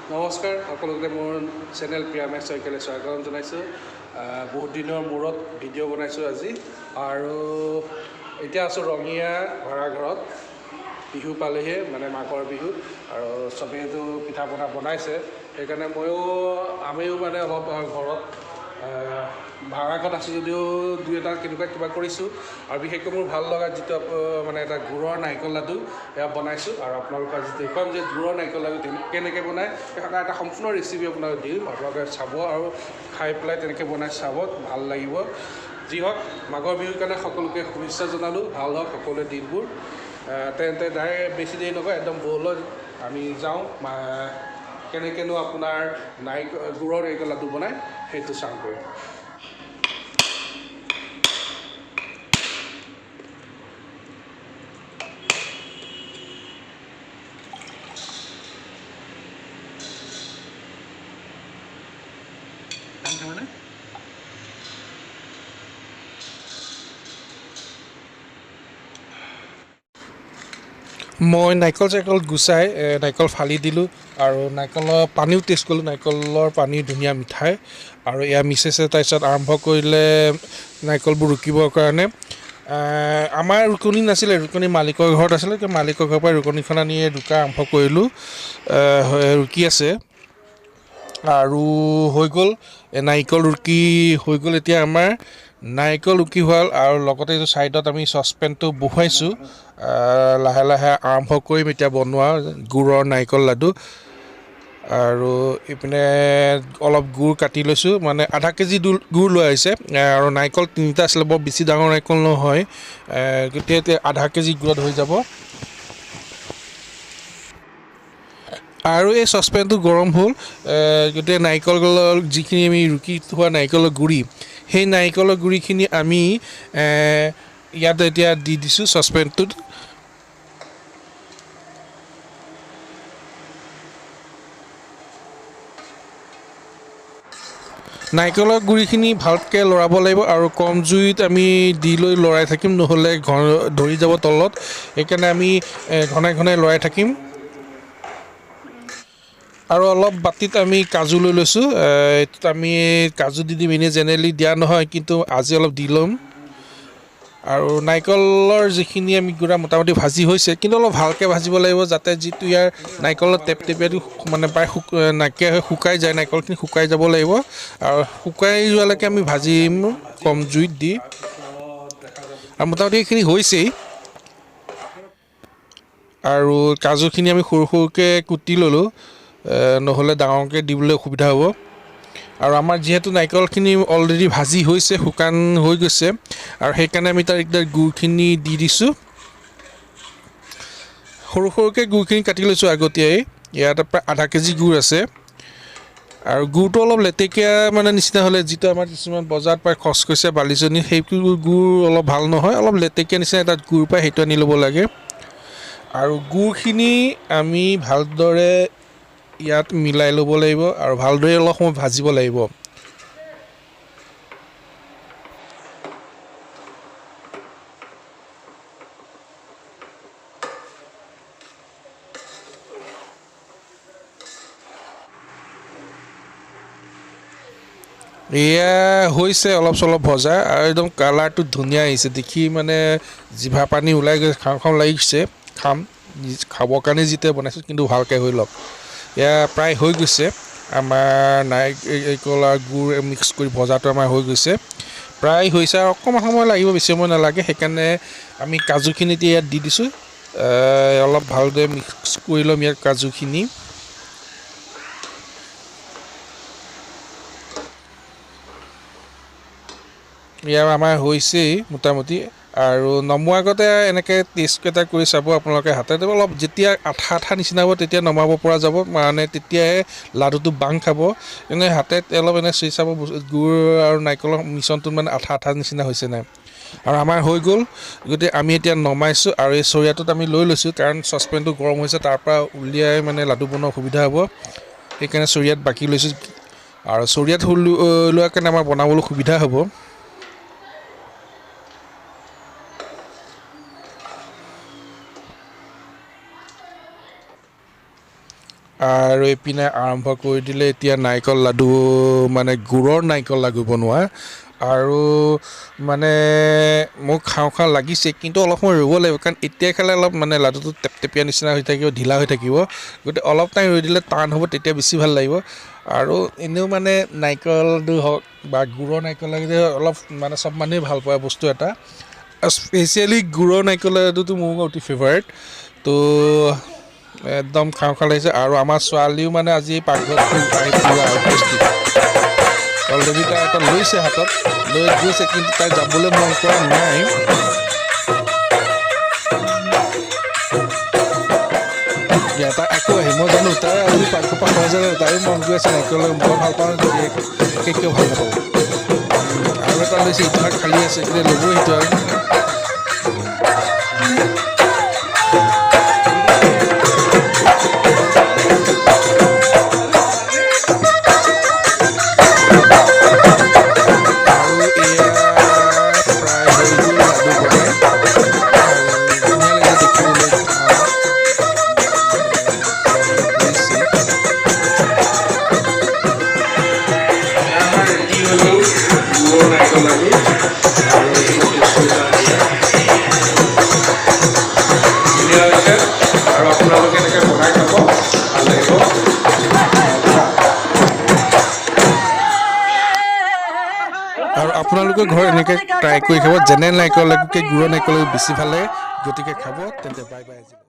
নমস্কাৰ সকলোকে মোৰ চেনেল প্ৰিয়ামেশ শইকীয়ালৈ স্বাগতম জনাইছোঁ। বহুত দিনৰ মূৰত ভিডিঅ' বনাইছোঁ আজি আৰু এতিয়া আছোঁ ৰঙিয়া ভাড়াঘৰত। বিহু পালেহি মানে মাঘৰ বিহু আৰু চবেইতো পিঠা পনা বনাইছে, সেইকাৰণে আমিও মানে অলপ ঘৰত ভাড়াঘৰত আছোঁ যদিও দুই এটা কিবা কৰিছোঁ আৰু বিশেষকৈ মোৰ ভাল লগা যিটো মানে এটা গুড়ৰ নাৰিকল লাডু সেয়া বনাইছোঁ আৰু আপোনালোকক আজি দেখুৱাম যে গুড়ৰ নাৰিকল লাডু কেনেকৈ বনায়। সেইকাৰণে এটা সম্পূৰ্ণ ৰেচিপি আপোনালোকক দিম, আপোনালোকে চাব আৰু খাই পেলাই তেনেকৈ বনাই চাব, ভাল লাগিব। যি হওক, মাঘৰ বিহুৰ কাৰণে সকলোকে শুভেচ্ছা জনালোঁ। ভাল হওক সকলোৱে দিনবোৰ। তেন্তে বেছি দেৰি নকয়, একদম ব'ললৈ আমি যাওঁ। কেনেকৈনো আপোনাৰ গুড়ৰ নাৰিকল লাডু বনায় সেইটো চাওঁগৈ। মই নাৰিকল গুচাই নাৰিকল ফালি দিলোঁ আৰু নাৰিকলৰ পানীও টেষ্ট কৰিলোঁ। নাৰিকলৰ পানী ধুনীয়া মিঠাই আৰু এয়া মিছেছে তাৰপিছত আৰম্ভ কৰিলে নাৰিকলবোৰ ৰুকিবৰ কাৰণে। আমাৰ ৰুকনি নাছিলে, ৰুকনি মালিকৰ ঘৰত আছিলে। মালিকৰ ঘৰৰ পৰা ৰুকনিখন আনি ৰুকা আৰম্ভ কৰিলোঁ। ৰুকি আছে আৰু হৈ গ'ল নাৰিকল ৰুকি হৈ গ'ল। এতিয়া আমাৰ নাৰিকল ৰুকি হ'ল আৰু লগতে এইটো ছাইডত আমি চচপেনটো বহুৱাইছোঁ। লাহে লাহে আৰম্ভ কৰিম এতিয়া বনোৱা গুড়ৰ নাৰিকল লাডু। আৰু ইপিনে অলপ গুড় কাটি লৈছোঁ, মানে আধা কেজি গুড় লোৱা হৈছে আৰু নাৰিকল 3টা আছিলে, বৰ বেছি ডাঙৰ নাৰিকল নহয়, গতিকে আধা কেজি গুড়ত হৈ যাব। আৰু এই চচপেনটো গৰম হ'ল, গতিকে নাৰিকলৰ যিখিনি আমি ৰুকি থোৱা নাৰিকলৰ গুড়ি, সেই নাৰিকলৰ গুড়িখিনি আমি ইয়াত এতিয়া দি দিছোঁ চচপেনটোত। নাৰিকলৰ গুড়িখিনি ভালকৈ লৰাব লাগিব আৰু কম জুইত আমি দি লৈ লৰাই থাকিম, নহ'লে ধৰি যাব তলত। সেইকাৰণে আমি ঘনাই ঘনাই লৰাই থাকিম। আৰু অলপ বাতিত আমি কাজু লৈ লৈছোঁ। এইটোত আমি কাজু দি দিম, এনেই জেনেৰেলি দিয়া নহয়, কিন্তু আজি অলপ দি ল'ম। আৰু নাৰিকলৰ যিখিনি আমি গুড়া মোটামুটি ভাজি হৈছে, কিন্তু অলপ ভালকৈ ভাজিব লাগিব, যাতে যিটো ইয়াৰ নাৰিকলৰ টেপটেপীয়াটো মানে প্ৰায় নাইকিয়া হৈ শুকাই যায়। নাৰিকলখিনি শুকাই যাব লাগিব আৰু শুকাই যোৱালৈকে আমি ভাজিম কম জুইত দি। আৰু মোটামুটি এইখিনি হৈছেই। আৰু কাজুখিনি আমি সৰু সৰুকৈ কুটি ল'লোঁ, নহ'লে ডাঙৰকৈ দিবলৈ অসুবিধা হ'ব। আৰু আমাৰ যিহেতু নাৰিকলখিনি অলৰেডি ভাজি হৈছে, শুকান হৈ গৈছে, আৰু সেইকাৰণে আমি তাত এতিয়া গুড়খিনি দি দিছোঁ। সৰু সৰুকৈ গুড়খিনি কাটি লৈছোঁ আগতীয়াই। ইয়াত প্ৰায় আধা কেজি গুড় আছে আৰু গুড়টো অলপ লেতেকীয়া মানে নিচিনা হ'লে, যিটো আমাৰ কিছুমান বজাৰত পায় খচখচীয়া বালিচনী, সেইটো গুড় অলপ ভাল নহয়। অলপ লেতেকীয়া নিচিনা এটা গুড় পায়, সেইটো আনি ল'ব লাগে। আৰু গুড়খিনি আমি ভালদৰে ইয়াত মিলাই ল'ব লাগিব আৰু ভালদৰে অলপ সময় ভাজিব লাগিব। এয়া হৈছে অলপ চলপ ভজা আৰু একদম কালাৰটো ধুনীয়া আহিছে, দেখি মানে জিভা পানী ওলাই গৈছে, খাওঁ খাওঁ লাগিছে। খাবৰ কাৰণে যেতিয়া বনাইছোঁ, কিন্তু ভালকৈ হৈ লওক। এয়া প্ৰায় হৈ গৈছে। আমাৰ নাৰিকল আৰু গুড় মিক্স কৰি ভজাটো আমাৰ হৈ গৈছে, প্ৰায় হৈছে আৰু অকণমান সময় লাগিব, বেছি সময় নালাগে। সেইকাৰণে আমি কাজুখিনি এতিয়া ইয়াত দি দিছোঁ। অলপ ভালদৰে মিক্স কৰি ল'ম ইয়াত কাজুখিনি। ইয়াৰ আমাৰ হৈছেই মোটামুটি। আৰু নমোৱাৰ আগতে এনেকৈ টেষ্ট এটা কৰি চাব আপোনালোকে হাতেৰে। অলপ যেতিয়া আঠা আঠা নিচিনা হ'ব, তেতিয়া নমাব পৰা যাব, মানে তেতিয়াহে লাডুটো বাং খাব। এনেই হাতে অলপ এনে চুই চাব, গুড় আৰু নাৰিকলৰ মিশ্ৰণটোত মানে আঠা আঠা নিচিনা হৈছে নাই। আৰু আমাৰ হৈ গ'ল, গতিকে আমি এতিয়া নমাইছোঁ আৰু এই চৰিয়াটোত আমি লৈ লৈছোঁ, কাৰণ চচপেনটো গৰম হৈছে, তাৰ পৰা উলিয়াই মানে লাডু বনোৱাৰ অসুবিধা হ'ব। সেইকাৰণে চৰিয়াত বাকি লৈছোঁ, আৰু চৰিয়াত লোৱাৰ কাৰণে আমাৰ বনাবলৈ সুবিধা হ'ব। আৰু এইপিনে আৰম্ভ কৰি দিলে এতিয়া নাৰিকল লাডু মানে গুড়ৰ নাৰিকল লাডু বনোৱা আৰু মানে মোক খাওঁ খাওঁ লাগিছে কিন্তু অলপ সময় ৰ'ব লাগিব কাৰণ এতিয়া খালে অলপ মানে লাডুটো টেপটেপীয়া নিচিনা হৈ থাকিব ঢিলা হৈ থাকিব গতিকে অলপ টাইম ৰৈ দিলে টান হ'ব তেতিয়া বেছি ভাল লাগিব আৰু এনেও মানে নাৰিকলটো হওক বা গুড়ৰ নাৰিকল লাডু অলপ মানে চব মানুহে ভাল পোৱা বস্তু এটা স্পেচিয়েলি গুড়ৰ নাৰিকল লাডুটো মোৰ অতি ফেভাৰেট তো একদম খাওঁ খাওঁ লাগিছে আৰু আমাৰ ছোৱালীও মানে আজি পাকঘৰত পুৰা উপস্থিত অলৰেডি তাই এটা লৈছে হাতত লৈ গৈছে কিন্তু তাই যাবলৈ মন কৰা নাই তাই আকৌ আহি মই জানো তাই আজি পাকঘৰ পৰা সহজ তাইও মন গৈ আছে নাৰিকল মই ভাল পাওঁ কিয় ভাল নাপাব আৰু এটা লৈছে ইটোভাগ খালী আছে কিন্তু ল'বই সেইটো আৰু আৰু আপোনালোকে এনেকৈ বনাই খাব ভাল লাগিব আৰু আপোনালোকে ঘৰত এনেকৈ ট্ৰাই কৰি খাব যেনে নাৰিকল লাডুতকৈ গুড়ৰ নাৰিকল লাডু বেছি ভাল লাগে গতিকে খাব তেন্তে বাই বাই আজি